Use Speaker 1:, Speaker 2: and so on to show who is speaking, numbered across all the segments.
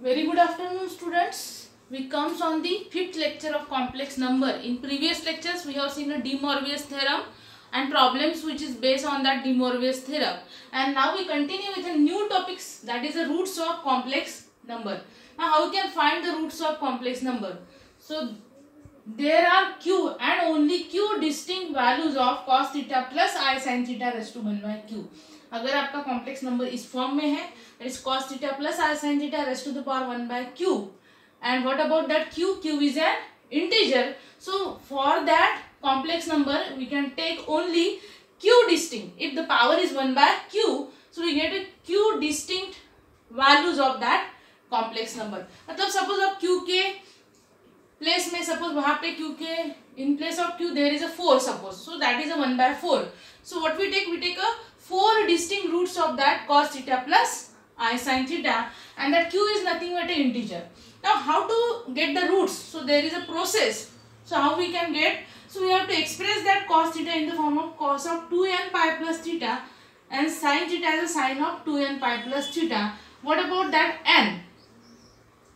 Speaker 1: Very good afternoon, students. We comes on the fifth lecture of complex number. In previous lectures, we have seen a De Moivre's theorem and problems which is based on that De Moivre's theorem. And now we continue with a new topics, that is the roots of complex number. Now, how we can find the roots of complex number? So, there are q and only q distinct values of cos theta plus I sin theta raised to 1 by q. अगर आपका complex number इस form में है, that is cos theta plus I sin theta raised to the power 1 by q. And what about that q? Q is an integer. So for that complex number, we can take only q distinct. If the power is 1 by q, so we get a q distinct values of that complex number. मतलब suppose आप q के place में suppose वहां पे q के in place of q there is a 4 suppose, so that is a 1 by 4. So what we take a 4 distinct roots of that cos theta plus I sin theta, and that q is nothing but an integer. Now how to get the roots? So there is a process. So how we can get? So we have to express that cos theta in the form of cos of 2n pi plus theta and sin theta as a sin of 2n pi plus theta. What about that n?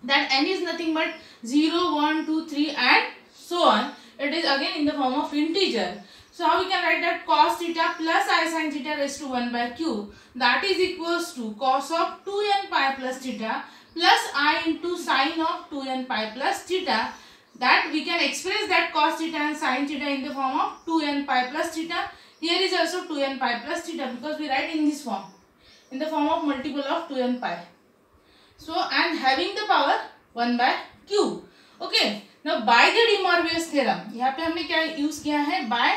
Speaker 1: That n is nothing but 0, 1, 2, 3 and so on. It is again in the form of integer. So how we can write that cos theta plus I sin theta raised to 1 by q, that is equals to cos of 2n pi plus theta plus I into sin of 2n pi plus theta. That we can express that cos theta and sin theta in the form of 2n pi plus theta. Here is also 2n pi plus theta because we write in this form, in the form of multiple of 2n pi. So and having the power 1 by q. Okay. Now by the De Moivre's theorem, यहाँ पे हमने क्या use किया है? By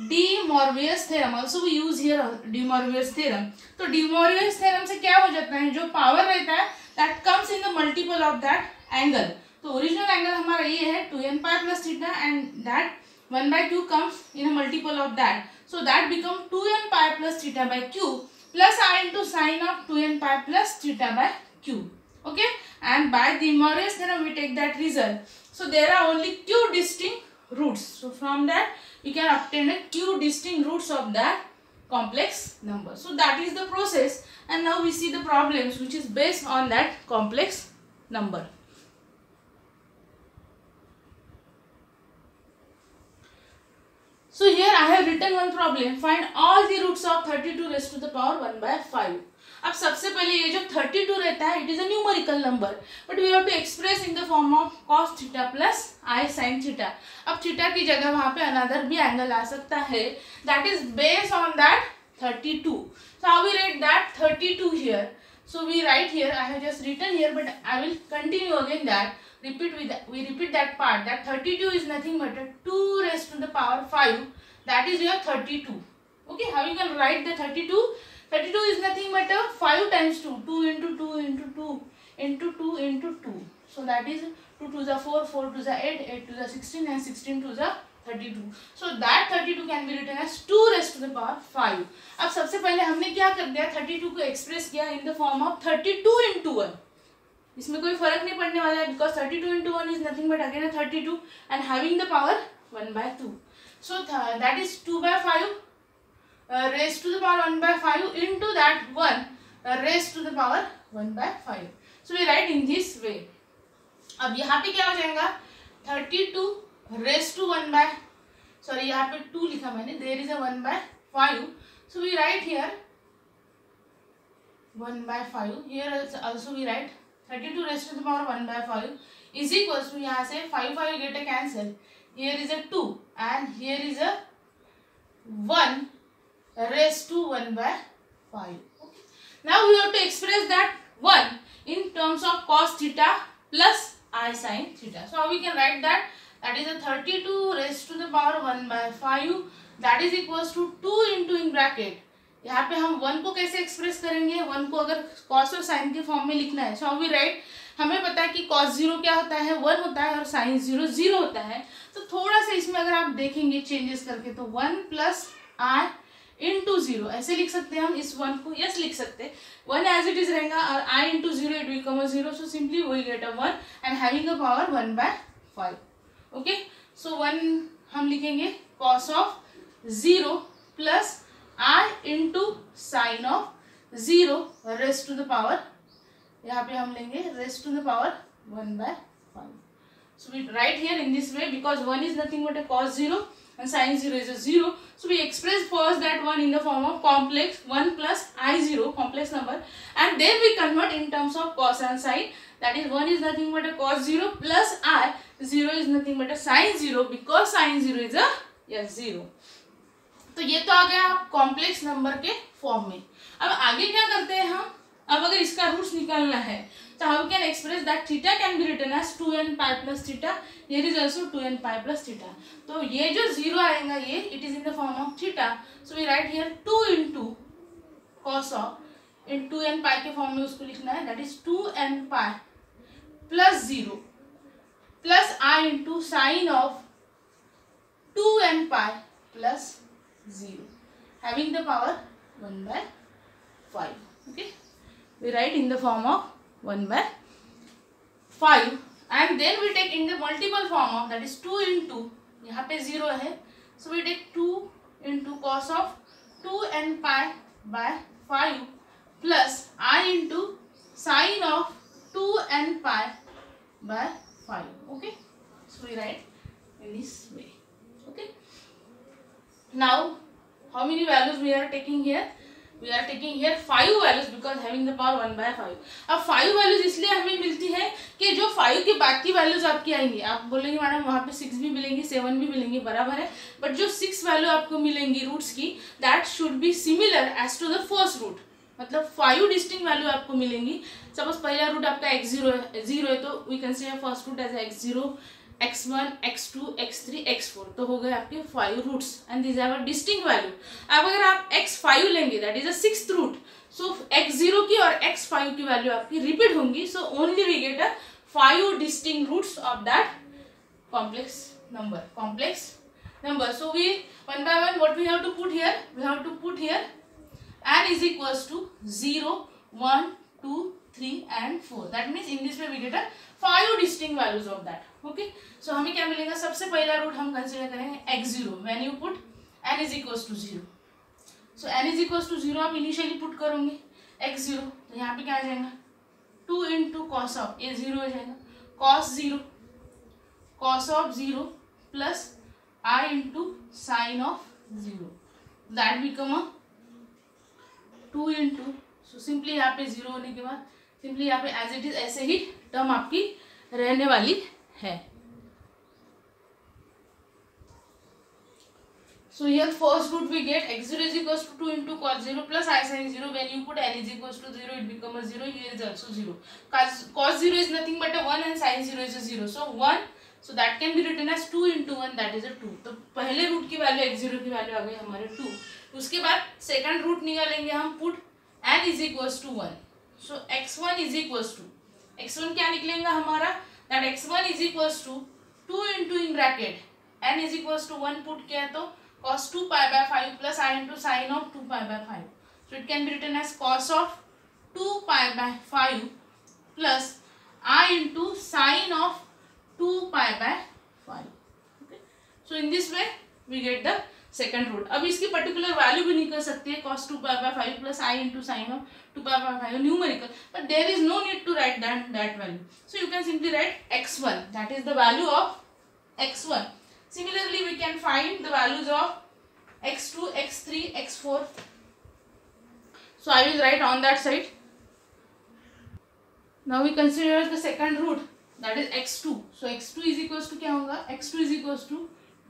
Speaker 1: De Moivre's theorem. Also we use here De Moivre's theorem. तो De Moivre's theorem से क्या हो जाता है? जो पावर रहता है that comes in the multiple of that angle. तो ओरिजिनल एंगल हमारा ये है 2n pi plus theta and that 1 by q comes in a multiple of that. So that become 2n pi plus theta by q plus I into sin of 2n pi plus theta by q. Okay, and by De Moivre's theorem we take that result. So there are only q distinct roots. So from that we can obtain a q distinct roots of that complex number. So that is the process, and now we see the problems which is based on that complex number. So here I have written one problem. Find all the roots of 32 raised to the power 1 by 5. अब सबसे पहले ये जो 32 रहता है, it is a numerical number, but we have to express in the form of cos theta plus I sin theta. अब theta की जगह वहां पे अनदर भी एंगल आ सकता है, that is based on that 32. So how we write that 32 here? So we write here, I have just written here, but I will continue again that. We repeat that part, that 32 is nothing but a 2 raised to the power 5. That is your 32. Okay, how you can write the 32? 32 is nothing but a 5 times 2. 2 into 2 into 2 into 2 into 2. So that is 2 to the 4, 4 to the 8, 8 to the 16 and 16 to the 32. So that 32 can be written as 2 raised to the power 5. अब सबसे पहले हमने क्या कर दिया? 32 को express किया in the form of 32 into 1. इसमें कोई फर्क नहीं पड़ने वाला है because 32 into 1 is nothing but again a 32 and having the power 1 by 2. So that is 2 by 5 raised to the power 1 by 5 into that 1 raised to the power 1 by 5. So we write in this way. अब यहाँ पे क्या हो जाएगा? 32 raised to 1 by, sorry यहाँ पे 2 लिखा मैंने, there is a 1 by 5. So we write here 1 by 5. Here also we write 32 raised to the power 1 by 5 is equals to, यहाँ से 5 get a cancel. Here is a 2 and here is a 1 raised to 1 by 5. Okay. Now we have to express that 1 in terms of cos theta plus I sin theta. So how we can write that? That is a 32 raised to the power 1 by 5. That is equals to 2 into in bracket. यहाँ पे हम 1 को कैसे express करेंगे? 1 को अगर cos और sin के फॉर्म में लिखना है, so how we write? हमें पता है कि cos 0 क्या होता है? 1 होता है और sin 0 0 होता है. तो थोड़ा सा इसमें अगर आप देखेंगे चेंजेस करके, तो 1 प्लस I into 0 ऐसे लिख सकते हैं हम इस 1 को. यस लिख सकते हैं, 1 एज इट इज रहेगा और I into 0 it will become a 0. So simply we get a 1 and having a power 1 by 5. Okay, so 1 हम लिखेंगे cos of 0 plus I into sin of 0 raised to the power यहाँ पे हम लेंगे raised to the power 1/5. So we write here in this way because 1 is nothing but a cos 0 and sin 0 is a 0. So we express first that 1 in the form of complex 1 plus I0 complex number, and then we convert in terms of cos and sin. That is 1 is nothing but a cos 0 plus I, 0 is nothing but a sin 0 because sin 0 is a S0. तो ये तो आ गया complex number के form में. अब आगे क्या करते हैं हम, अब अगर इसका रूट्स निकालना है तो how can express that theta can be written as 2n pi plus theta, here is also 2n pi plus theta. तो ये जो जीरो आएगा ये it is in the form of theta. So we write here 2 into cos of in 2n pi के form में उसको लिखना है, that is 2n pi plus 0 plus i into sine of 2n pi plus 0 having the power 1/5. Okay, we write in the form of 1/5 and then we take in the multiple form of, that is 2 into, यहाँ पे 0 है, so we take 2 into cos of 2n pi by 5 plus I into sin of 2n pi by 5. Okay, so we write in this way. Okay, now how many values we are taking here? We are taking here 5 values because having the power 1/5. अब 5 values इसलिए हमें मिलती है कि जो 5 के बाकी values आपकी आएंगी, आप बोलेंगे मैडम वहाँ पे 6 भी मिलेंगी 7 भी मिलेंगी, बराबर है, बट जो 6 वैल्यू आपको मिलेंगी रूट्स की that should be similar as to the first root. मतलब 5 डिस्टिंक्ट वैल्यू आपको मिलेंगी. सपोज पहला रूट आपका x0 है तो we consider first root as x0, x1, x2, x3, x4. तो हो गए आपके 5 roots and this are distinct value. अब अगर आप x5 लेंगे that is a 6th root, so x0 की और x5 की वैल्यू आपकी रिपीट होंगी. So only we get a 5 distinct roots of that complex number. So we one by one what we have to put here? We have to put here n is equals to 0, 1, 2, 3 and 4. That means in this way we get a 5 distinct values of that. Okay, so हमें क्या मिलेगा, सबसे पहला root हम consider करेंगे x0 when you put n is equals to 0. So n is equals to 0 आप initially put करोगे x0, तो यहाँ पे क्या आ जाएगा 2 into cos of, ये 0 हो जाएगा, cos of 0 plus I into sin of 0, that become a 2 into, so simply यहाँ पे 0 होने के बाद सिंपली यहाँ पे एज इट इज ऐसे ही टर्म आपकी रहने वाली है. So here first root we get x0 is equals to 2 into cos 0 plus I sin 0. When you put n is equals to 0 it become a 0. Here is also 0. Cos 0 is nothing but a 1 and sin 0 is a 0. So 1, so that can be written as 2 into 1, that is a 2. तो पहले root की value x0 की value आ गई हमारे 2. उसके बाद second root निकालेंगे हम, put n is equals to 1. So x1 is equals to, x1 क्या निकलेगा हमारा, that x1 is equals to 2 into in bracket n is equals to 1 put किया तो cos 2 pi by 5 plus I into sin of 2 pi by 5. So it can be written as cos of 2 pi by 5 plus I into sin of 2 pi by 5. Okay. So in this way we get the second root. अब इसकी particular value भी निकल सकती है cos 2 pi by 5 plus I into sin of 2 pi by 5 numerical, but there is no need to write that value. So you can simply write x1, that is the value of x1. Similarly we can find the values of x2, x3, x4. So I will write on that side. Now we consider the second root, that is x2. So x2 is equals to क्या होगा, x2 is equals to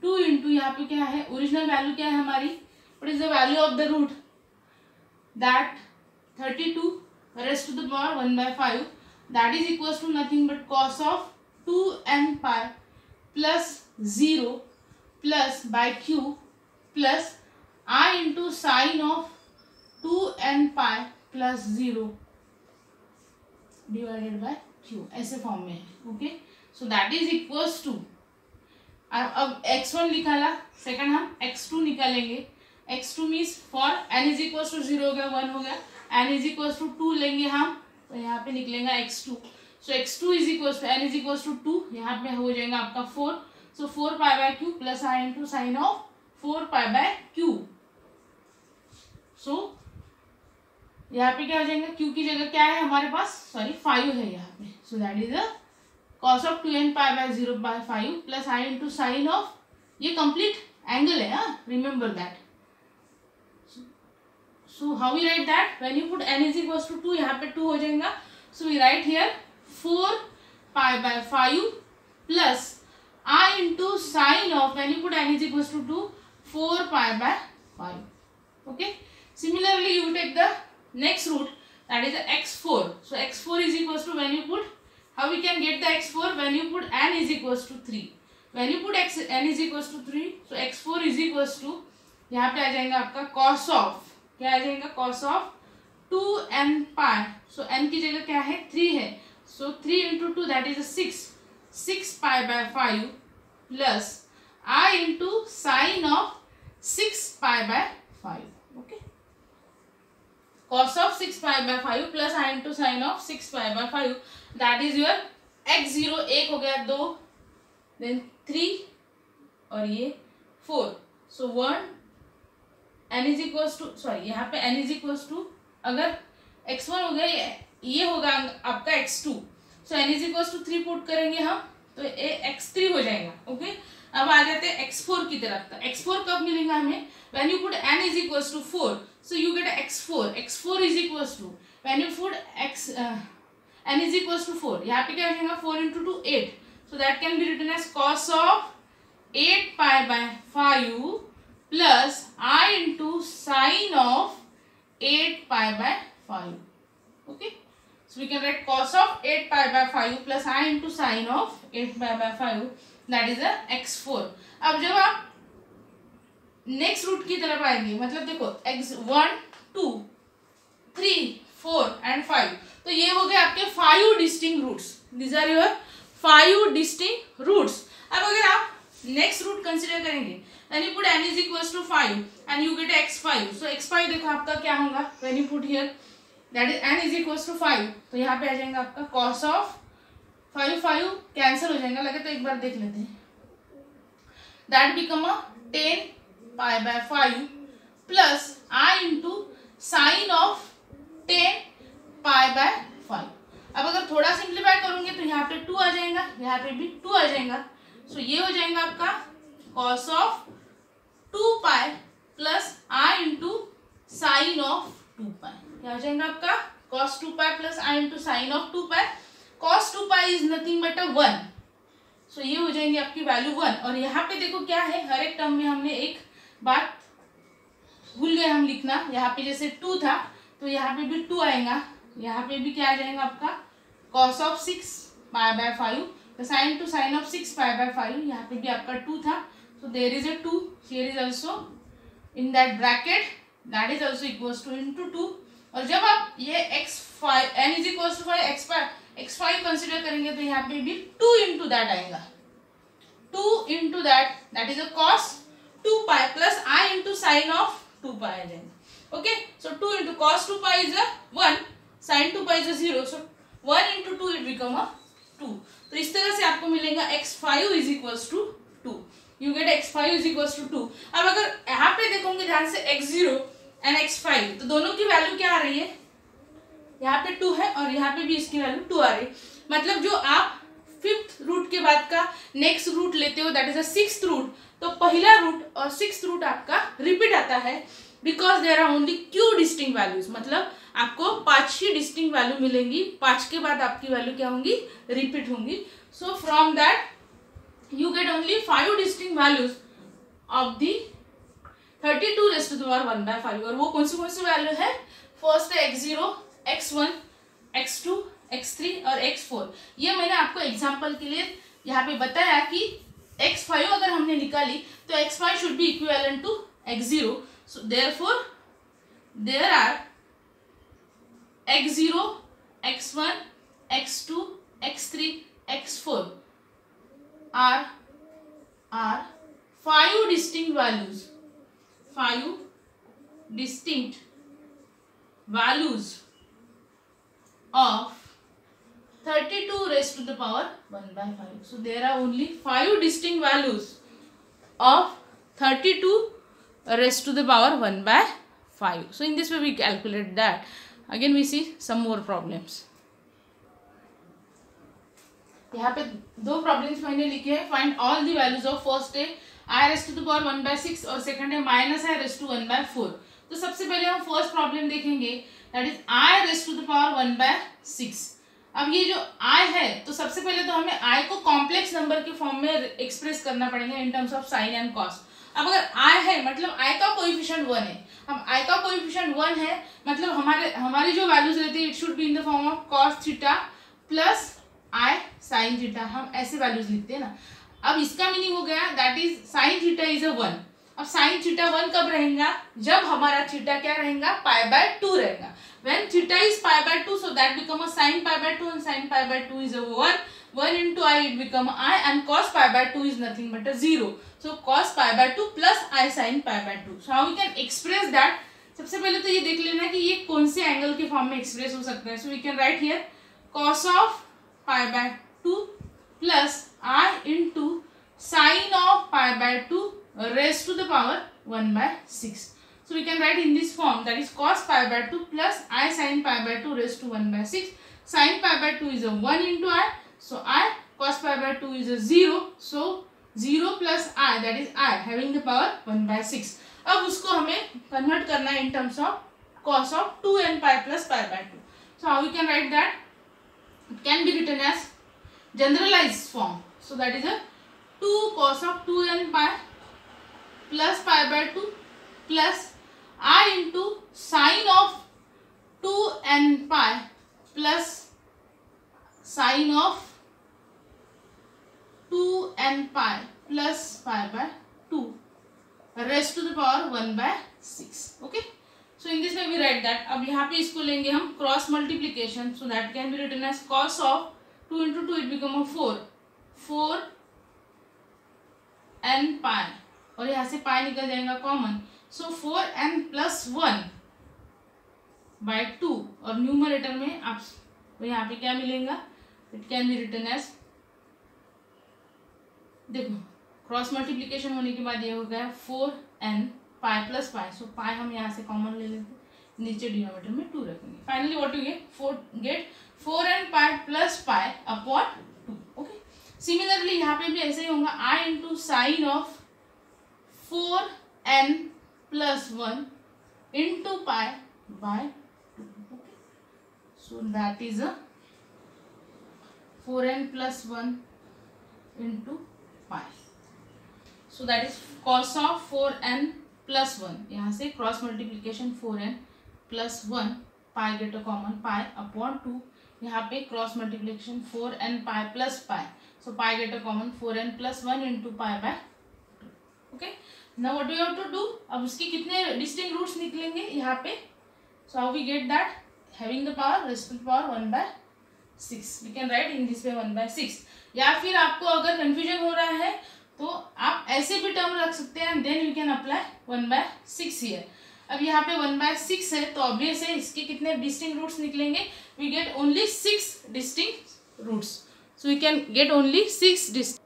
Speaker 1: 2 into यहाँ पे क्या है, original value क्या है हमारी, what is the value of the root, that 32 raised to the power 1/5, that is equals to nothing but cos of 2n pi plus 0 plus by q plus I into sin of 2n pi plus 0 divided by q, ऐसे form में है. Okay, so that is equals to, अब x1 निकाला, second हम x2 निकालेंगे. x2 means for n is equals to 0 हो गया, 1 हो गया, n इज इक्वल्स टू 2 लेंगे हम, तो यहाँ पे निकलेगा x2. So x2 is equals to n is equals to 2, यहाँ पे हो जाएगा आपका 4. So 4 pi by q plus I into sine of 4 pi by q. So यहाँ पे क्या हो जाएगा, क्यू की जगह क्या है हमारे पास, सॉरी 5 है यहाँ पे. So that is the cos of 2n pi by 0/5 plus i into sine of, ये कंप्लीट एंगल है, हाँ, remember that. So how we write that, when you put n is equal to 2, यहाँ पे 2 हो जाएगा. So we write here 4 pi by 5 plus i into sine of, when you put n is equal to 2, 4 pi by 5. Okay, similarly you take the next root, that is the x4. So x4 is equals to, when you put, how we can get the x4, when you put n is equals to 3. When you put n is equals to 3, so x4 is equals to, यहाँ पे आ जाएगा आपका cos of, क्या आ जाएगा, cos of 2n pi. So n की जगह क्या है, 3 है. So 3 into 2, that is a 6 pi by 5 plus I into sin of 6 pi by 5. Okay, cos of 6 pi by 5 plus I into sin of 6 pi by 5, that is your x0. एक हो गया 2, then 3 और ये 4. So 1 n is equals to, sorry यहाँ पे n is equals to, अगर x1 हो गया, ये होगा आपका x2. So n is equals to 3 put करेंगे हम, तो ये x3 हो जाएगा. ओके, अब आ जाते हैं x4 की तरफ. का x4 कब मिलेगा हमें, when you put n is equals to 4, so you get x4. x4 is equals to, when you put n is equals to 4, यहाँ पे क्या हो जाएगा, 4 into 2 8. So that can be written as cos of 8 pi by 5 plus I into sin of 8 pi by 5. Okay, so we can write cos of 8 pi by 5 plus I into sin of 8 pi by 5, that is a x4. अब जब आप next root की तरफ आएंगे, मतलब देखो x1 2 3 4 and 5, तो ये हो गए आपके 5 distinct roots. These are your 5 distinct roots. अब अगर आप नेक्स्ट रूट कंसिडर करेंगे, then you put n is equals to 5 and you get x5. So x5 देखो आपका क्या होगा, when you put here that is n is equals to 5, तो यहाँ पे आ जाएगा आपका cos ऑफ 5 कैंसिल हो जाएगा, लगे तो एक बार देख लेते हैं. That become a 10 pi by 5 plus I into sin of 10 pi by 5. अब अगर थोड़ा सिंप्लीफाई करूंगे तो यहाँ पे 2 आ जाएगा, यहाँ पे भी 2 आ जाएगा. सो ये हो जाएगा आपका cos of 2 pi plus I into sin of 2 pi. क्या हो जाएगा आपका cos 2 pi plus I into sin of 2 pi. cos 2 pi is nothing but a 1. सो ये हो जाएंगे आपकी वैल्यू 1. और यहाँ पे देखो क्या है, हर एक टर्म में हमने एक बात भूल गए हम लिखना. यहाँ पे जैसे 2 था, तो यहाँ पे भी 2 आएगा. यहाँ पे भी क्या आ जाएगा आपका cos of 6 pi by 5 plus sin to sin of 6 pi by 5. यहाँ पे भी आपका 2 था, so there is a 2 here is also in that bracket, that is also equals to into 2. और जब आप ये x5 n is equals to 5 x5 consider करेंगे, तो यहाँ पे भी 2 into that आएगा. 2 into that is a cos 2 pi plus I into sin of 2 pi आ जाएगा. Okay, so 2 into cos 2 pi is a 1, sin 2 pi is a 0, so 1 into 2 it become a 2. तो इस तरह से आपको मिलेगा x5 is equals to 2. You get x5 is equals to 2. अब अगर यहाँ पे देखोगे ध्यान से x0 and x5, तो दोनों की वैल्यू क्या आ रही है, यहाँ पे 2 है और यहाँ पे भी इसकी वैल्यू 2 आ रही है. मतलब जो आप 5th रूट के बाद का नेक्स्ट रूट लेते हो, that is a 6th root, तो पहला रूट और 6th रूट आपका रिपीट आता है, because there are only q distinct values. मतलब आपको 5 ही डिस्टिंक्ट वैल्यू मिलेंगी, 5 के बाद आपकी वैल्यू क्या होंगी, रिपीट होंगी. So from that you get only 5 distinct values of the 32 raised to the power 1/5. और वो कौन सी वैल्यू है, फर्स्ट है x0, x1, x2, x3 और x4. ये मैंने आपको एग्जांपल के लिए यहाँ पे बताया कि x5 अगर हमने निकाली तो x5 should be equivalent to x0. So therefore there are x0, x1, x2, x3, x4 are 5 distinct values. 5 distinct values of 32 raised to the power 1/5. So there are only 5 distinct values of 32 raised to the power 1/5. So in this way we calculate that. Again we see some more problems. यहाँ पे दो problems मैंने लिखे हैं. Find all the values of first है i raise to the power 1/6 और second है minus I raise to 1/4. तो सबसे पहले हम फर्स्ट प्रॉब्लम देखेंगे, that is i raise to the power 1/6. अब ये जो आई है, तो सबसे पहले तो हमें आई को कॉम्प्लेक्स नंबर के फॉर्म में एक्सप्रेस करना पड़ेगा in terms of sine and cos. अब अगर आई है मतलब आई का कोएफिशिएंट 1 है. अब आई का कोएफिशिएंट 1 है मतलब हमारी जो वैल्यूज रहती है it should be in the form of cos theta plus i sine theta. हम ऐसे वैल्यूज लिखते हैं ना. अब इसका मीनिंग हो गया that is sine theta is a 1. अब साइन थीटा 1 कब रहेगा, जब हमारा थीटा क्या रहेगा, π/2 रहेगा. When theta is π/2, so that become a sin π/2 and sin π/2 is a 1. 1 into I it become I and cos π/2 is nothing but a 0. So cos π/2 plus I sin π/2. So how we can express that? सबसे पहले तो ये देख लेना कि ये कौन से एंगल के फॉर्म में एक्सप्रेस हो सकता है. So we can write here cos of π/2 plus I into sin of π/2 raised to the power 1/6. So we can write in this form, that is cos π/2 plus I sin π/2 raised to 1/6. Sin π/2 is a 1 into I. So I cos π/2 is a 0. So 0 plus I, that is I having the power 1/6. अब उसको हमें convert करना है in terms of cos of 2n pi plus π/2. So how we can write that? It can be written as generalized form. So that is a 2 cos of 2n pi plus π/2 plus I into sin of 2n pi plus sin of 2n pi plus π/2 raised to the power 1/6. Okay. So in this way we write that. अब यहाँ पे इसको लेंगे हम cross multiplication. So that can be written as cos of 2 into 2 it become a 4. 4n pi और यहाँ से पाई निकल जाएगा कॉमन. सो 4n plus 1/2 और न्यूमरेटर में आप तो यहाँ पे क्या मिलेगा, it can be written as, देखो क्रॉस मल्टीप्लीकेशन होने के बाद ये हो गया 4n पाई प्लस पाई. सो पाई हम यहाँ से कॉमन ले लेते, नीचे डिनोमिनेटर में 2 रखेंगे. Finally what you get 4n pi plus pi upon 2. Okay. Similarly यहाँ पे भी ऐसे ही होगा i into sine of 4n plus 1 into pi by 2. Okay. So that is a 4n plus 1 into pi. So that is cos of 4n plus 1. यहाँ से cross multiplication 4n plus 1 pi get a common pi upon 2. यहाँ पे cross multiplication 4n pi plus pi. So pi get a common 4n plus 1 into pi by 2. Okay. Now what do you have to do? अब उसके कितने distinct roots निकलेंगे यहाँ पे. So how we get that? Having the power raised to the power 1/6. We can write in this way 1/6. या फिर आपको अगर कंफ्यूजन हो रहा है तो आप ऐसे भी टर्म रख सकते हैं. Then you can apply 1/6 here. अब यहाँ पे 1/6 है तो ऑब्वियस है इसके कितने डिस्टिंक्ट रूट्स निकलेंगे. We get only 6 distinct roots. So we can get only 6 distinct.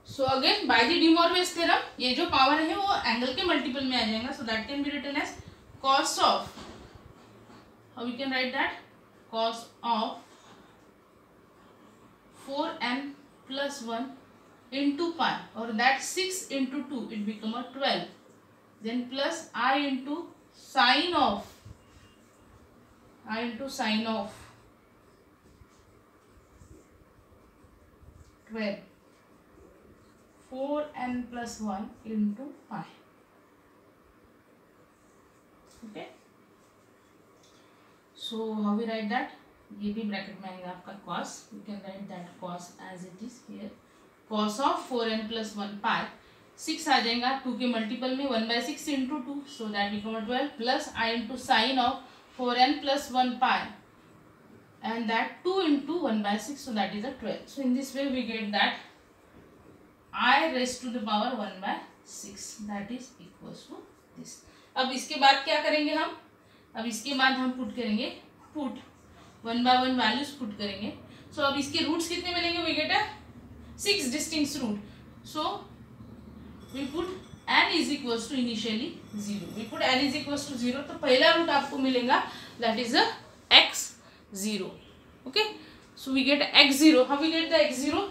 Speaker 1: So again by the de Moivre's theorem ये जो पावर है वो एंगल के मल्टीपल में आ जाएगा. So that can be written as cos of, how we can write that, cos of 4n plus 1 into pi, or that 6 into 2 it become a 12. Then plus I into sine of 12. 4n plus 1 into pi. Okay. So how we write that? ये भी bracket में आएगा आपका cos. You can write that cos as it is here. Cos of 4n plus 1 pi. 6 आ जाएगा 2 के multiple में 1/6 into 2. So that become a 12 plus I into sine of 4n plus 1 pi. And that 2 into 1/6. So that is a 12. So in this way we get that I raised to the power 1/6. That is equals to this. अब इसके बाद क्या करेंगे हम? अब इसके बाद हम पुट करेंगे 1 by 1 वैल्यूज पुट करेंगे. सो अब इसके रूट्स कितने मिलेंगे? We get 6 distinct root. So we put n is equals to initially 0. We put n is equals to 0, तो पहला रूट आपको मिलेगा that is a x0. Okay, so we get x0. How we get the x0?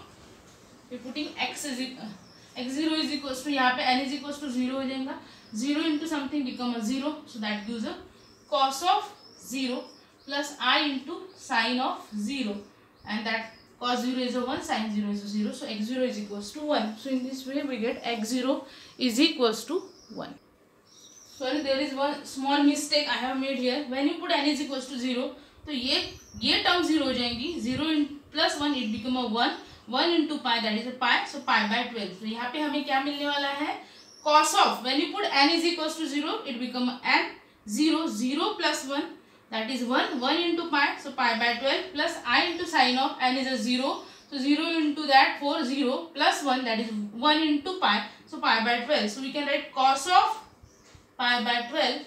Speaker 1: We putting x0 is equals to, यहाँ पे n is equals to 0 हो जाएगा. 0 into something become a 0, so that gives a cos of 0 plus I into sin of 0, and that cos 0 is a 1, sin 0 is a 0, so x0 is equals to 1. So in this way we get x0 is equals to 1. Sorry, there is one small mistake I have made here. When you put n is equals to 0, तो ये term 0 हो जाएंगी. 0 plus 1 it become a 1. 1 into pi, that is a pi, so pi by 12. तो यहाँ पे हमें क्या मिलने वाला है? Cos of, when you put n is equals to 0, it become n. 0, 0 plus 1, that is 1. 1 into pi, so pi by 12 plus I into sin of n is a 0. So 0 into that 4, 0 plus 1, that is 1 into pi, so pi by 12. So we can write cos of pi by 12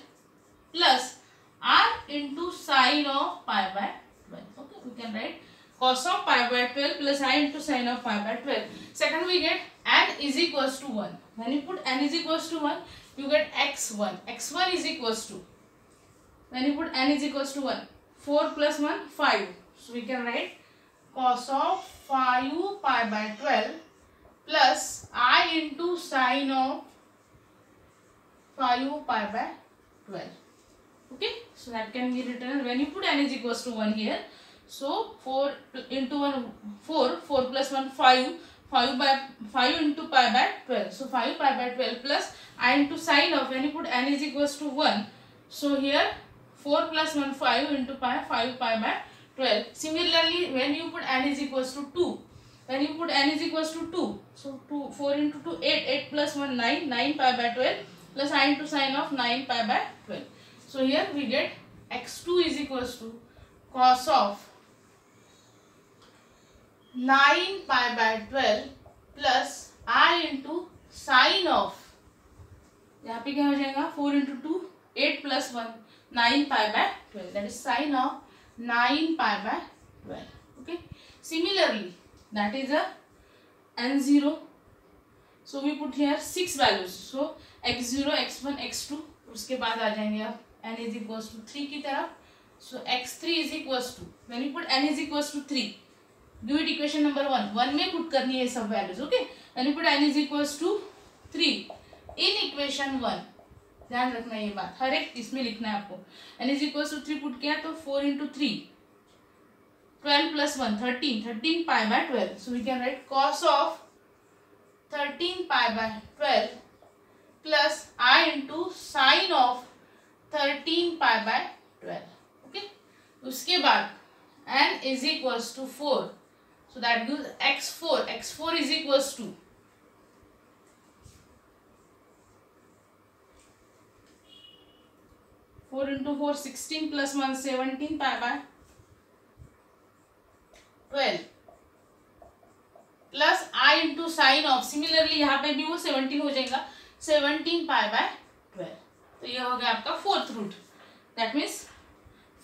Speaker 1: plus r into sin of pi by 12. Okay, we can write cos of pi by 12 plus I into sin of pi by 12. Second, we get n is equals to 1. When you put n is equals to 1, you get x1. x1 is equals to, when you put n is equals to 1, 4 plus 1, 5. So we can write cos of 5 pi by 12 plus I into sin of 5 pi by 12. Okay, so that can be written when you put n is equals to 1 here. So 4 into 1, 4, 4 plus 1, 5, 5 into pi by 12. So 5 pi by 12 plus I into sin of, when you put n is equals to 1. So here 4 plus 1, 5 into pi, 5 pi by 12. Similarly, when you put n is equals to 2, when you put n is equals to 2, so 4 into 2, 8, 8 plus 1, 9, 9 pi by 12 plus I into sin of 9 pi by 12. So here we get x2 is equals to cos of 9 pi by 12 plus I into sin of, यहाँ पे क्या हो जाएगा, 4 into 2, 8 plus 1, 9 pi by 12, that is sin of 9 pi by 12. Okay, similarly that is a n0. So we put here 6 values, so x0, x1, x2, उसके बाद आ जाएंगे आप n is equals to 3 की तरफ. So x3 is equals to, when you put n is equals to 3, give it equation number 1. 1 में put करनी है सब values. Okay, when you put n is equals to 3 in equation 1, ध्यान रखना ये बात, हर एक इसमें लिखना है आपको. n is equals to 3 put किया तो 4 into 3, 12 plus 1, 13, 13 pi by 12. So we can write cos of 13 pi by 12 plus I into sin of 13 pi by 12. Okay, उसके बाद n is equals to 4. So that gives x4. x4 is equals to 4 into 4, 16 plus 1, 17 pi by 12 plus I into sin of, similarly यहाँ पे भी वो 17 हो जाएगा, 17 pi by 12. तो ये हो गया आपका fourth root. That means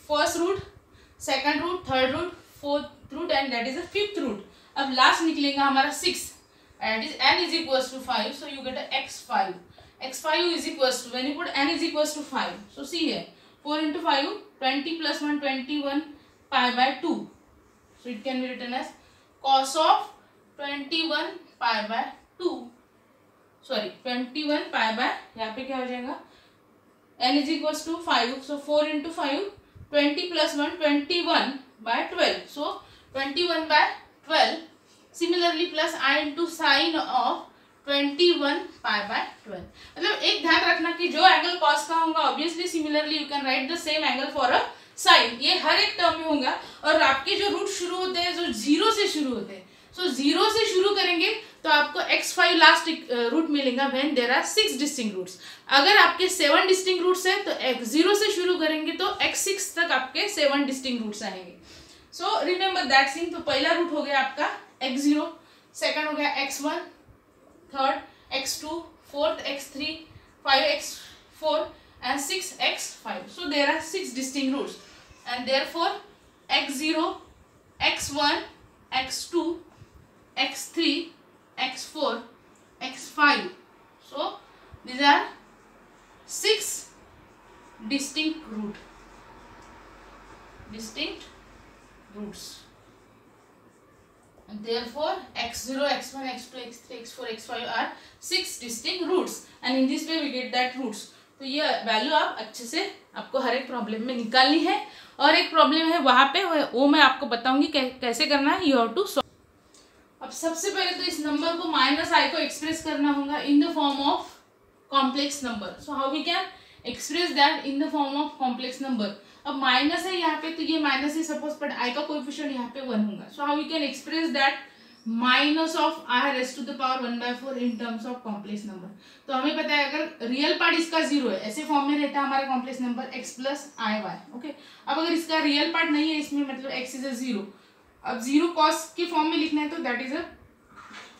Speaker 1: first root, second root, third root, fourth root and that is the fifth root. अब लास्ट निकलेगा हमारा 6 and is n is equals to 5. So you get a x5. x5 is equals to, when you put n is equals to 5. So see here, 4 into 5, 20 plus 1, 21 pi by 2. So it can be written as cos of 21 pi by 2. Sorry, 21 pi by, यहाँ पे क्या हो जाएगा, n is equals to 5. So 4 into 5, 20 plus 1, 21 by 12. So 21 by 12. Similarly plus I into sin of 21 pi by 12. मतलब एक ध्यान रखना कि जो एंगल कॉस का होगा obviously similarly you can write the same angle for a sine. ये हर एक टर्म में होगा. और आपके जो रूट शुरू होते हैं जो 0 से शुरू होते हैं, सो 0 से शुरू करेंगे तो आपको x5 लास्ट रूट मिलेगा when there are 6 distinct roots. अगर आपके 7 डिस्टिंक्ट रूट्स है तो x0 से शुरू करेंगे तो x6 तक आपके 7 डिस्टिंक्ट रूट्स आएंगे. So remember that thing. तो पहला रूट हो गया आपका x0, सेकंड हो गया x1, third x2, fourth x3, 5x4 and 6x5. So there are 6 distinct roots and therefore x0, x1, x2, x3, x4, x5. So These are 6 distinct roots. And therefore x0, x1, x2, x3, x4, x5 are 6 distinct roots, and in this way we get that roots. तो ये value आप अच्छे से आपको हर एक problem में निकालनी है, और एक प्रॉब्लम है वहां पे वो मैं आपको बताऊंगी कैसे करना है. You have to solve. अब सबसे पहले तो इस नंबर को -i को एक्सप्रेस करना होगा in the form of complex number. So how we can express that in the form of complex number. अब माइनस है यहाँ पे, तो ये माइनस है सपोज, बट आई का कोएफिशिएंट यहाँ पे 1 होगा. So how we can express that minus of i raise to the power 1/4 in terms of complex number. तो हमें पता है अगर रियल पार्ट इसका 0 है, ऐसे फॉर्म में रहता है हमारा कॉम्प्लेक्स नंबर x प्लस आई वाई. ओके, अब अगर इसका रियल पार्ट नहीं है इसमें, मतलब x इज अ 0. अब 0 कॉस के फॉर्म में लिखना है, तो दैट इज अ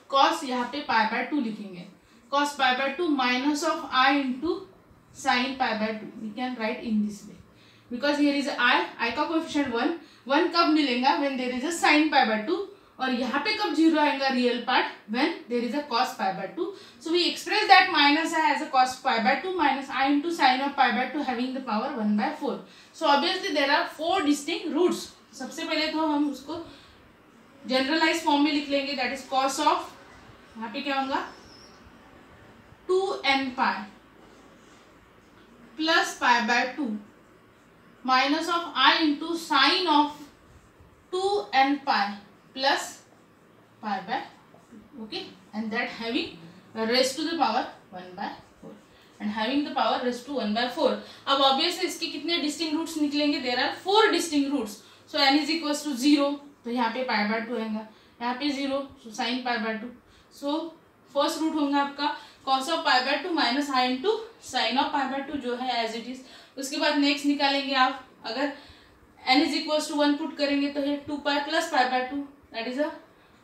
Speaker 1: कॉस, यहाँ पे π/2 लिखेंगे. cos π/2 minus of I into sine π/2. We can write in this way because here is I का कोएफिशिएंट 1 कब मिलेगा, when there is a sine π/2, और यहाँ पे कब 0 आएगा real part, when there is a cos π/2. So we express that minus है as a cos π/2 minus I into sine of π/2 having the power 1/4. So obviously there are 4 distinct roots. सबसे पहले तो हम उसको जनरलाइज फॉर्म में लिख लेंगे, that is cos of, यहाँ पे क्या होगा 2n pi plus π/2 minus of I into sine of 2n pi plus π/2. okay, and that having raised to the power 1/4 and having the power raised to 1/4. अब obviously इसके कितने distinct roots निकलेंगे, there are 4 distinct roots. So n is equals to 0, तो यहाँ पे π/2 आएगा, यहाँ पे 0, सो साइन π/2. सो फर्स्ट रूट होगा आपका cos of π/2 minus I into sine of π/2 जो है एज इट इज. उसके बाद नेक्स्ट निकालेंगे आप, अगर n is equals to 1 put करेंगे तो है 2π plus π/2, that is a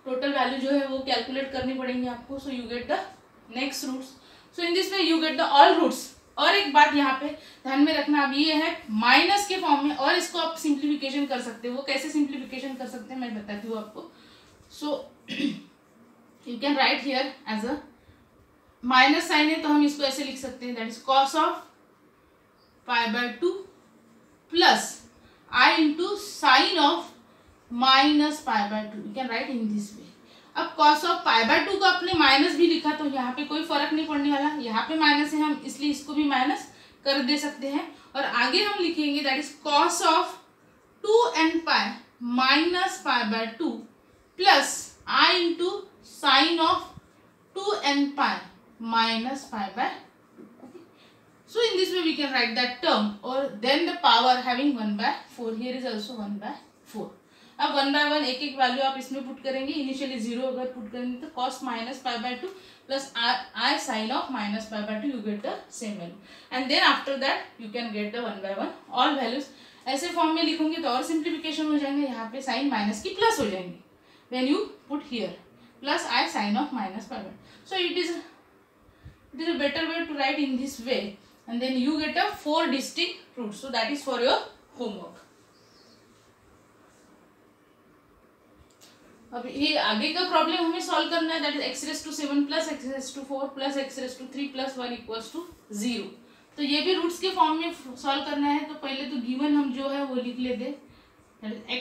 Speaker 1: total value जो है वो कैलकुलेट करनी पड़ेंगे आपको. So you get the next roots. So in this way you get the all roots. और एक बात यहाँ पे ध्यान में रखना, अब ये है माइनस के फॉर्म में, और इसको आप सिंप्लीफिकेशन कर सकते हो. वो कैसे सिंप्लीफिकेशन कर सकते हैं मैं बताती हूँ आपको. So you can write here as a minus sine है, तो हम इसको ऐसे लिख सकते हैं, that is cos of π/2 plus i into sine of minus π/2. You can write in this way. अब cos ऑफ π/2 को आपने माइनस भी लिखा तो यहाँ पे कोई फर्क नहीं पड़ने वाला, यहाँ पे माइनस है, हम इसलिए इसको भी माइनस कर दे सकते हैं. और आगे हम लिखेंगे that is cos of 2n pi minus π/2 plus i into sine of 2n pi minus π/2. So in this way we can write that term, or then the power having 1/4. Here is also 1/4. अब 1/1 एक एक value आप इसमें put करेंगे. Initially 0 अगर put करेंगे तो cos minus π/2 plus i sine of minus π/2, you get the same value. And then after that you can get the 1/1 all values. ऐसे फॉर्म में लिखोगे तो और सिंप्लीफिकेशन हो जाएंगे. यहाँ पे साइन माइनस की प्लस हो जाएंगे when you put here plus i sine of minus π/2. So it is a better way to write in this way, and then you get a 4 distinct roots. So that is for your homework. अब ये आगे का problem हमें solve करना है, that is x raise to 7 plus x raise to 4 plus x raise to 3 plus 1 equals to 0. तो ये भी रूट्स के फॉर्म में सॉल्व करना है. तो पहले तो गिवन हम जो है वो लिख लेते,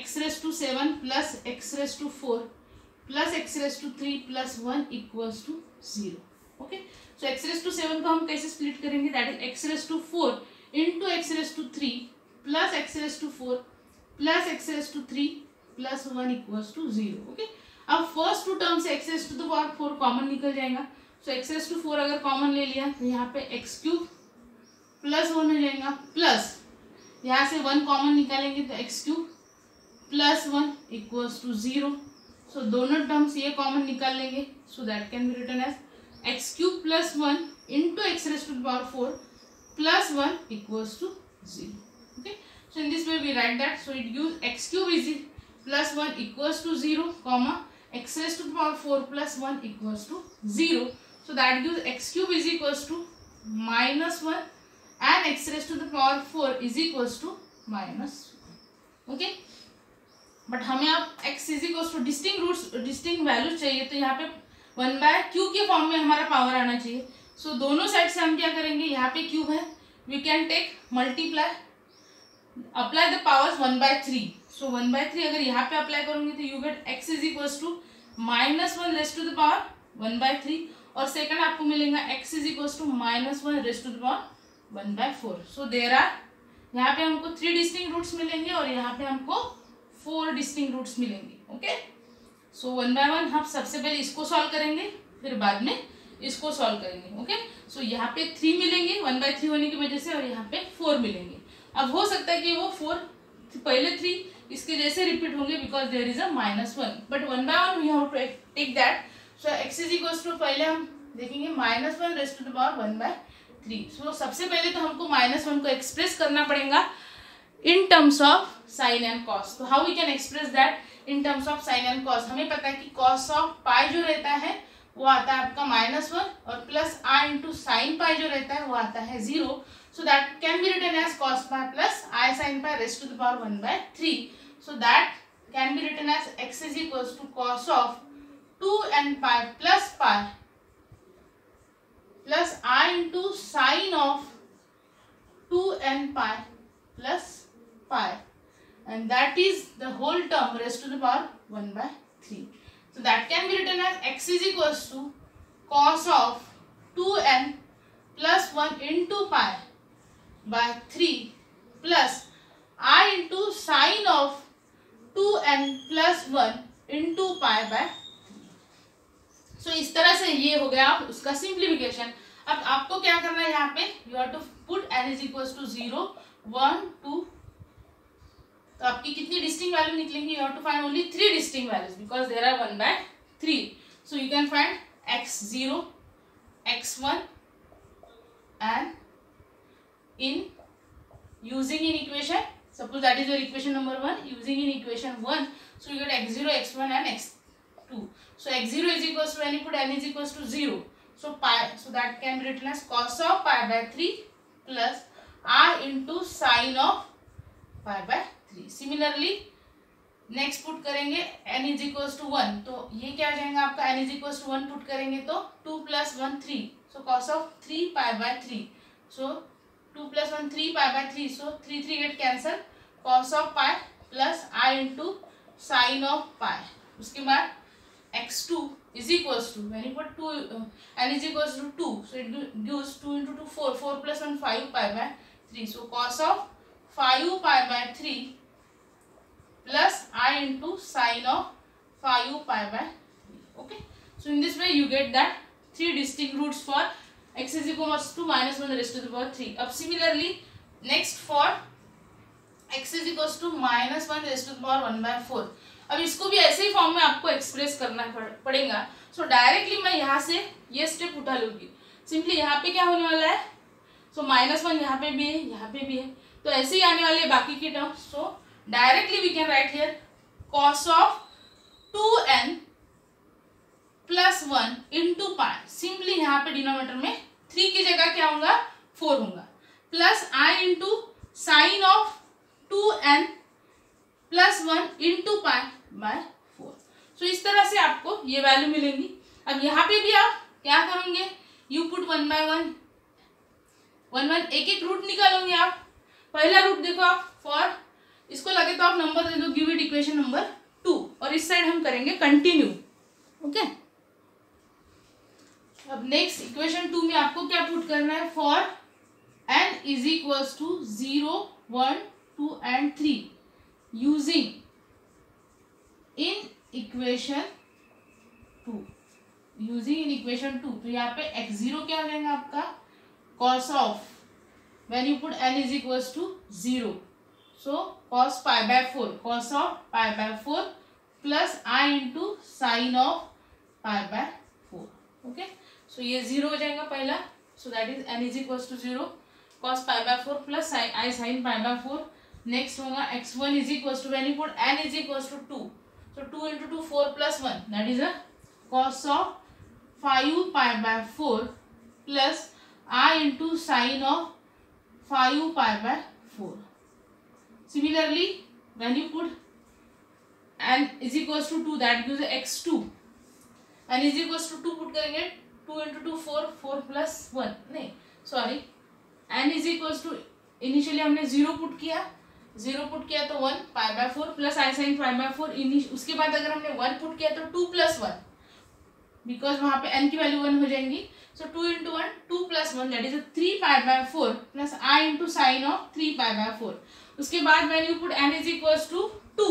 Speaker 1: x raise to 7 plus x raise to 4 plus x raise to 3 plus 1 equals to 0. Okay, so x raise to 7 को हम कैसे स्प्लिट करेंगे, that is x raise to 4 into x raise to 3 plus x raise to 4 plus x raise to 3 plus 1 equals to 0. Okay, अब first two term से x raise to the power 4 common निकल जाएगा. सो x raise to 4 अगर common ले लिया तो यहाँ पे x क्यूब प्लस 1 हो जाएगा, प्लस यहाँ से 1 कॉमन निकालेंगे तो x cube plus 1 equals to 0. So दोनों टर्म्स ये कॉमन निकाल लेंगे, so that can be written as x cube plus 1 into x raised to the power 4 plus 1 equals to 0. Okay, so in this way we write that. So it gives x cube is plus 1 equals to 0, comma x raised to the power 4 plus 1 equals to 0. So that gives x cube is equals to minus 1 and x raised to the power 4 is equals to minus 1. Okay, but हमें अब x is equals to distinct roots distinct value चाहिए, तो यहाँ पे 1/q के form में हमारा power आना चाहिए. सो दोनों साइड से हम क्या करेंगे, यहाँ पे क्यूब है, we can take multiply, apply the powers 1/3. So 1/3 अगर यहाँ पे अप्लाई करूंगी तो you get x is equal to -1 raised to the power 1/3 और सेकंड आपको मिलेगा x is equal to -1 raised to the power 1/4. So there are, यहाँ पे हमको 3 डिस्टिंक्ट रूट्स मिलेंगे और यहाँ पे हमको 4 डिस्टिंक्ट रूट्स मिलेंगे. ओके, सो 1 by 1 हम सबसे पहले इसको सॉल्व करेंगे, फिर बाद में इसको सॉल्व करेंगे. ओके, सो यहाँ पे 3 मिलेंगे 1/3 होने की वजह से और यहाँ पे 4 मिलेंगे. अब हो सकता है कि वो 4 पहले 3 इसके जैसे रिपीट होंगे because there is a -1, but 1 by 1 we have to take that. So x is equal to पहले हम देखेंगे -1 raised to the power 1/3. So सबसे पहले तो हमको -1 को एक्सप्रेस करना पड़ेगा in terms of sine and cos. तो how we can express that in terms of sine and cos. हमें पता है कि कॉस ऑफ पाई जो रहता है वो आता है आपका -1 और plus i into sine pi जो रहता है वो आता है 0. So that can be written as cos pi plus I sin pi raised to the power 1/3. So that can be written as x is equals to cos of 2n pi plus I into sin of 2n pi plus pi, and that is the whole term raised to the power 1/3. So that can be written as x is equals to cos of 2n plus 1 into pi by 3 plus I into sin of 2n plus 1 into pi by 3. So इस तरह से ये हो गया उसका simplification. अब आपको क्या करना है, यहाँ पे you have to put n is equals to 0 1 2. तो आपकी कितनी डिस्टिंक्ट वैल्यू निकलेंगी, you have to find only 3 distinct values because there are 1/3. So you can find x0 x1 and in using in equation, suppose that is your equation number 1, using in equation 1, so you get x0 x1 and x2. So x0 is equals to, when you put n is equals to 0, so pi, so that can be written as cos of pi by 3 plus I into sin of pi by 3. Similarly next put करेंगे n is equals to 1, तो ये क्या आ जाएगा आपका, n is equals to 1 put करेंगे तो 2 plus 1 3, so cos of 3 pi by 3, so 2 plus 1 3 pi by 3, so 3 3 get cancel, cos of pi plus I into sin of pi. उसके बाद x2 is equals to, when you put 2 n is equals to 2, so it gives 2 into 2 4, 4 plus 1 5 pi by 3, so cos of 5 pi by 3 plus I into sin of 5 pi by 3. Okay, so in this way you get that 3 distinct roots for x is equals to -1 raised to the power 3. अब similarly next for x is equals to -1 raised to the power 1/4. अब इसको भी ऐसे ही form में आपको express करना पड़ेगा. सो directly मैं यहाँ से ये स्टेप उठा लूंगी. सिंपली यहाँ पे क्या होने वाला है, सो -1 यहाँ पे भी है, यहाँ पे भी है, तो ऐसे ही आने वाले हैं बाकी के terms. So directly we can write here cos of 2n plus 1 into pi. Simply यहाँ पे डिनोमिनेटर में 3 की जगह क्या होगा, 4 होगा, plus I into sine of 2n plus 1 into pi by 4. सो इस तरह से आपको ये वैल्यू मिलेंगी. अब यहाँ पे भी आप क्या करेंगे, यू पुट 1 by 1 एक एक रूट निकालोगे आप. पहला रूट देखो आप, फॉर इसको लगे तो आप नंबर दे दो, गिव इट इक्वेशन नंबर 2, और इस साइड हम करेंगे कंटिन्यू. ओके, अब नेक्स्ट इक्वेशन 2 में आपको क्या पुट करना है, for n is equals to 0 1 2 and 3 using in equation 2, using in equation 2. तो यहाँ पे x0 क्या हो जाएगा आपका, cos of, when you put n is equals to 0, so cos pi by 4, cos of pi by 4 plus I into sin of pi by 4. Okay, so ये 0 हो जाएगा पहला, so that is n is equals to 0, cos pi by 4 plus I sin pi by 4. Next होगा x1 is equals to, when you put n is equals to 2, so 2 into 2 4 plus 1, that is a cos of 5 pi by 4 plus I into sin of 5 pi by 4. Similarly when you put n is equals to 2, that gives x2, n is equals to 2 put करेंगे 2 into 2 4, 4 plus 1 नहीं sorry n is equals to initially हमने 0 put किया तो 1 pi by 4 plus i sine pi by 4। उसके बाद अगर हमने 1 put किया तो 2 प्लस 1 बिकॉज वहां पे n की वैल्यू 1 हो जाएंगी। So 2 into 1 2 plus 1 that is 3 pi by 4 plus i into sine of 3 pi by 4। उसके बाद when you put n is equals to 2,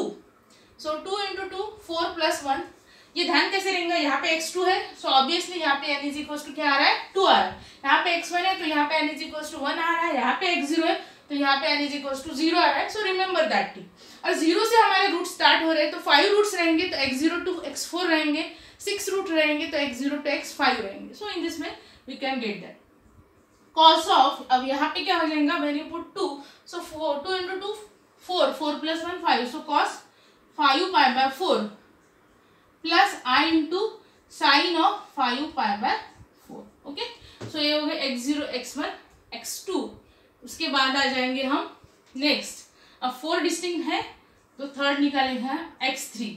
Speaker 1: so 2 into 2 4 plus 1। ये ध्यान कैसे रहेगा, यहाँ पे x2 है सो ऑब्वियसली यहाँ पे n इज इक्वल्स टू क्या आ रहा है 2 आ रहा है। यहाँ पे x1 है तो यहाँ पे n इज इक्वल्स टू 1 आ रहा है। यहाँ पे x0 है तो यहाँ पे n इज इक्वल्स टू 0 आ रहा है। So remember that thing. और 0 से हमारे रूट स्टार्ट हो रहे हैं तो 5 रूट्स रहेंगे तो x0 टू x4 रहेंगे, 6 रूट रहेंगे तो x0 टू x5 रहेंगे। सो इन दिस में we can get that cos of, अब यहाँ पे क्या हो जाएगा when you put 2, so 2 into 2 4, 4 plus 1 5, so cos 5 pi by 4 plus i into sine of 5 pi by 4। Okay, so ये हो गया x0 x1 x2। उसके बाद आ जाएंगे हम नेक्स्ट, अब 4 डिस्टिंक्ट है तो थर्ड निकालेंगे हैं x3।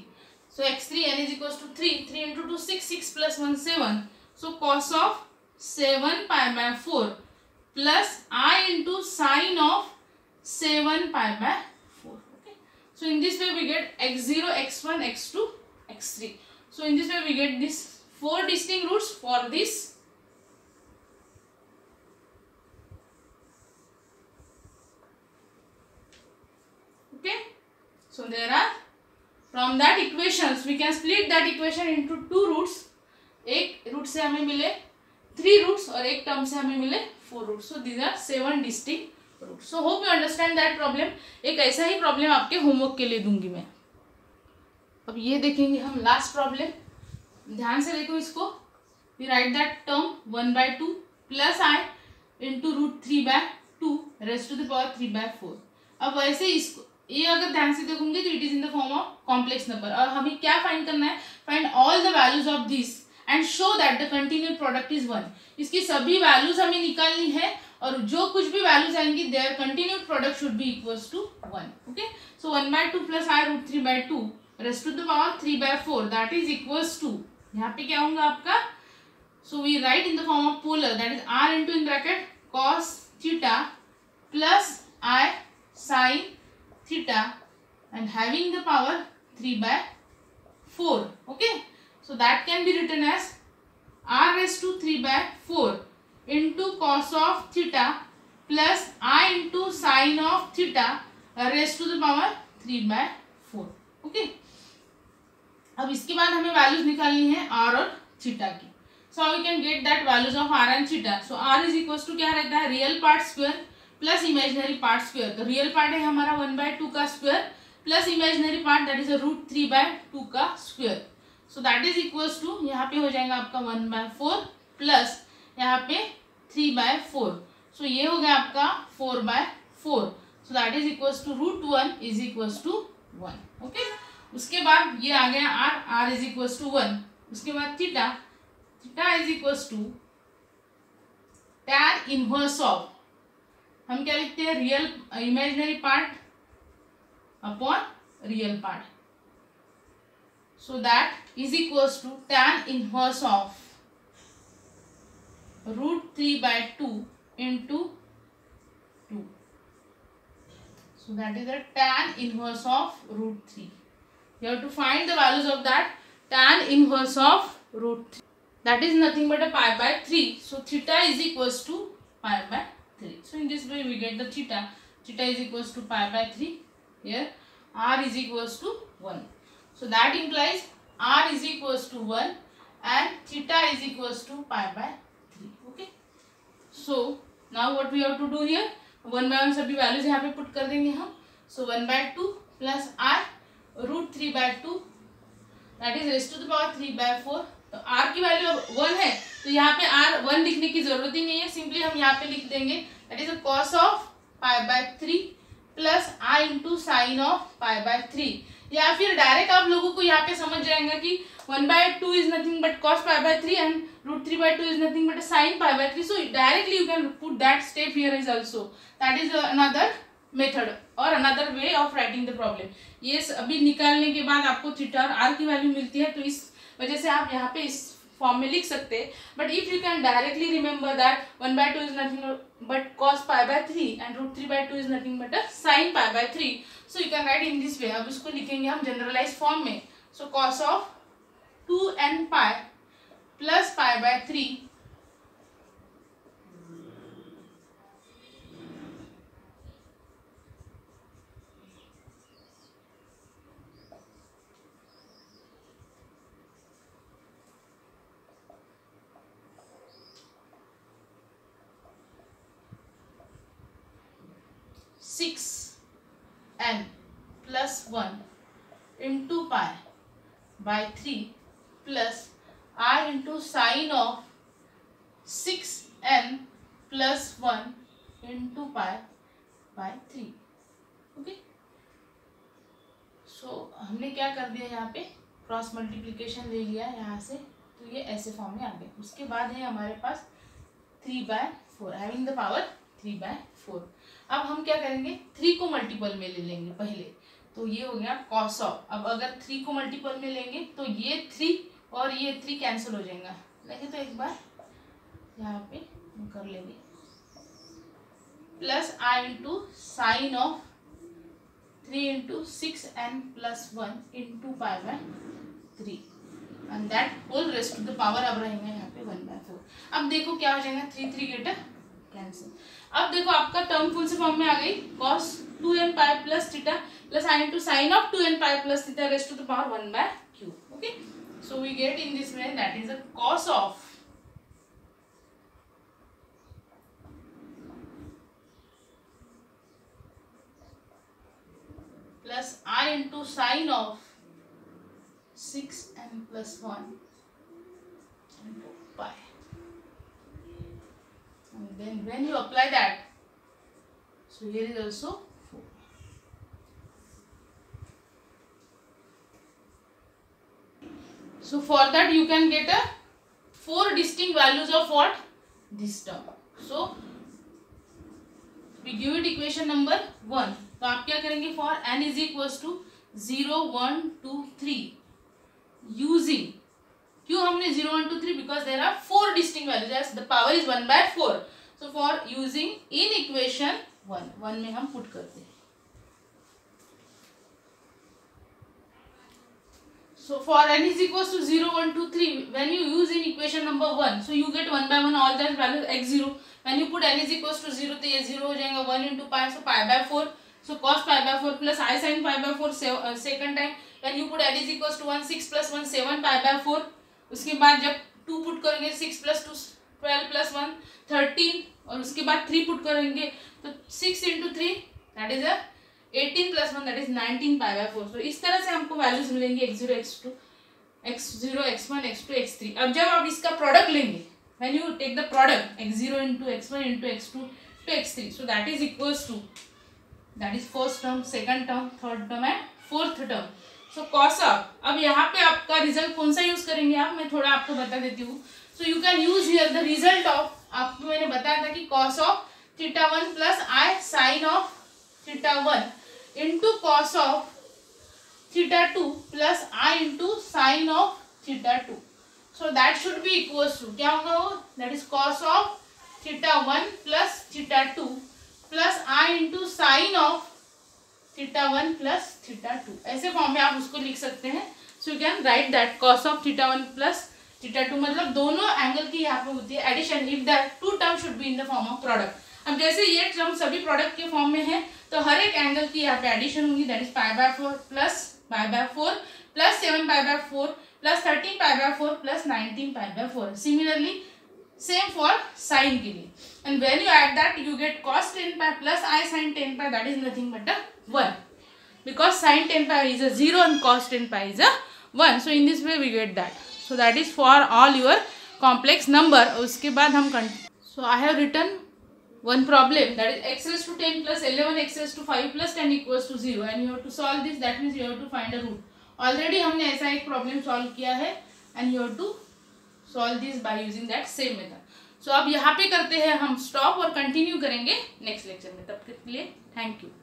Speaker 1: So x3 n is equals to 3, 3 into 2 6, 6 plus 1 7, so cos of 7 pi by 4 plus i into sine of 7 pi by 4। Okay, so in this way we get x0 x1 x2 x3। so in this way we get this 4 distinct roots for this okay। so there are from that equations we can split that equation into 2 roots। एक root से हमें मिले 3 roots और एक term से हमें मिले 4 roots. so these are 7 distinct roots। so hope you understand that problem। एक ऐसा ही प्रॉब्लम आपके होमवर्क के लिए दूंगी मैं। अब ये देखेंगे हम लास्ट प्रॉब्लम, ध्यान से देखो इसको। We write that term 1/2 plus i into root 3/2 raised to the power 3/4। अब वैसे इसको ये अगर ध्यान से देखोगे तो it is in the form of complex number और हमें क्या फाइंड करना है, find all the values of this and show that the continued product is 1। इसकी सभी वैल्यूज हमें निकालनी है और जो कुछ भी वैल्यूज आएंगी there continued product should be equals to 1। Okay, so 1/2 plus i root 3/2 raised to the power 3/4 that is equals to, यहाँ पे क्या होगा आपका, so we write in the form of polar that is r into in bracket cos theta plus i sin theta and having the power 3/4। Okay, so that can be written as r raised to 3/4 into cos of theta plus i into sine of theta raised to the power 3/4। Okay, अब इसके बाद हमें values निकालनी है r और theta की। So we can get that values of r and theta. So r is equals to क्या रहता है, real part square plus imaginary part square. तो रियल पार्ट है हमारा 1/2 का square plus imaginary part that is root 3/2 का square. So that is equals to, यहाँ पे हो जाएगा आपका 1/4 प्लस यहाँ पे 3/4। सो ये हो गया आपका 4/4। So that is equals to root 1 is equals to 1। Okay, उसके बाद ये आ गया r इज इक्वल्स टू 1। उसके बाद theta is equals to tan inverse of, हम क्या लिखते हैं, real imaginary part upon real part. So that is equals to tan inverse of root 3/2 into 2। So that is the tan inverse of root 3. You have to find the values of that tan inverse of root 3. That is nothing but a pi by 3. So theta is equals to pi by 3. So in this way we get the theta. Theta is equals to pi by 3. Here r is equals to 1. So that implies r is equals to 1 and theta is equals to pi by 3. Okay. So now what we have to do here, 1 by 1 सभी values यहाँ पे put कर देंगे हम। So 1/2 plus r root 3/2 that is raised to the power 3/4। तो r की value 1 है तो यहाँ पे r 1 लिखने की जरूरत ही नहीं है, सिंपली हम यहाँ पे लिख देंगे that is cos of π/3 plus i into sine of π/3। या फिर डायरेक्ट आप लोगों को यहाँ पे समझ जाएगा कि 1/2 is nothing but cos π/3 and root 3/2 is nothing but a sin π/3. So directly you can put that step here is also. That is another method or another way of writing the problem. ये अभी निकालने के बाद आपको theta और r की value मिलती है तो इस वजह से आप यहाँ पे इस फॉर्म में लिख सकते हैं, but if you can directly remember that 1/2 is nothing but cos π/3 and √3/2 is nothing but sin π/3, so you can write in this way. अब इसको लिखेंगे हम जनरलाइज फॉर्म में. So cos of 2n π plus π/3 6n plus 1 into pi by 3 plus I into sin of 6n plus 1 into pi by 3. Okay, सो हमने क्या कर दिया यहाँ पे, क्रॉस मल्टीप्लिकेशन ले लिया यहाँ से, तो ये ऐसे फॉर्म में आ गए. उसके बाद है हमारे पास 3/4 हैविंग द पावर 3/4. अब हम क्या करेंगे, 3 को मल्टीपल में ले लेंगे पहले, तो ये हो गया cos ऑफ. अब अगर 3 को मल्टीपल में लेंगे तो ये 3 और ये 3 कैंसिल हो जाएगा. लेकिन तो एक बार यहाँ पे कर लेंगे plus I into sine of 3 into 6n plus 1 into π/3 and that whole raised to the power. अब रहेंगे यहाँ पे 1/4. अब देखो क्या हो जाएगा, 3 गेट कैंसिल. अब देखो आपका टर्म कौन से फॉर्म में आ गई, cos 2n π plus theta plus I into sine of 2n π plus theta raised to the power 1/3. Okay, so we get in this way that is a cos of plus I into sine of 6n plus 1 into pi. And then when you apply that, so here is also 4. So for that you can get a 4 distinct values of what, this term. So we give it equation number 1. तो आप क्या करेंगे, for n is equals to 0 1 2 3 using, क्यों हमने 0 1 2 3, because there are 4 distinct values as the power is 1/4. so for using in equation 1 में हम put करते हैं. so for n is equals to 0 1 2 3, when you use in equation number 1, so you get 1/1 all that values x0. when you put n is equals to 0 तो ये 0 हो जाएगा, 1 into pi, so π/4. so cos π/4 plus I sin π/4 second time. when you put n is equals to 1, 6 plus 1 7 π/4. उसके बाद जब 2 put करेंगे 6 plus 2 12 plus 1 13, और उसके बाद 3 पुट करेंगे तो 6 into 3 that is 18 plus 1 that is 19 π/4. तो इस तरह से हमको वैल्यूज मिलेंगे x0 x2 x0 x1 x2 x3. अब जब आप इसका प्रोडक्ट लेंगे, when you take the product x0 into x1 into x2 to x3, so that is equals to, that is first term, second term, third term and fourth term. So cos of, अब यहाँ पे आपका result कौन सा use करेंगे आप, मैं थोड़ा आपको बता देती हूँ. So you can use here the result of, आपको मैंने बताया था कि cos of θ1 plus I sine of θ1 into cos of θ2 plus I into sine of θ2. So that should be equals to, क्या होगा वो, that is cos of θ1 plus θ2 plus I into sine of θ1 plus θ2. ऐसे form में आप उसको लिख सकते हैं. So you can write that cos of θ1 plus θ2, मतलब दोनों एंगल की यहाँ पे होती है addition if that two term should be in the form of product. अब जैसे ये टर्म सभी प्रोडक्ट के फॉर्म में है, तो हर एक एंगल की यहाँ पे एडिशन होगी, that is π/4 plus π/4 plus 7 π/4 plus 13 π/4 plus 19 π/4. Similarly same for sine के लिए. And when you add that you get cos 10 π plus I sin 10 π, that is nothing but 1, because sin 10 pi is a 0 and cos 10 pi is a 1. so in this way we get that. so that is for all your complex number. उसके बाद हम so I have written one problem, that is x raised to 10 plus 11 x raised to 5 plus 10 equals to 0, and you have to solve this. that means you have to find a root. already हमने ऐसा एक problem solve किया है, and you have to solve this by using that same method. so अब यहाँ पे करते हैं हम stop और continue करेंगे next lecture में. तब तक के लिए thank you.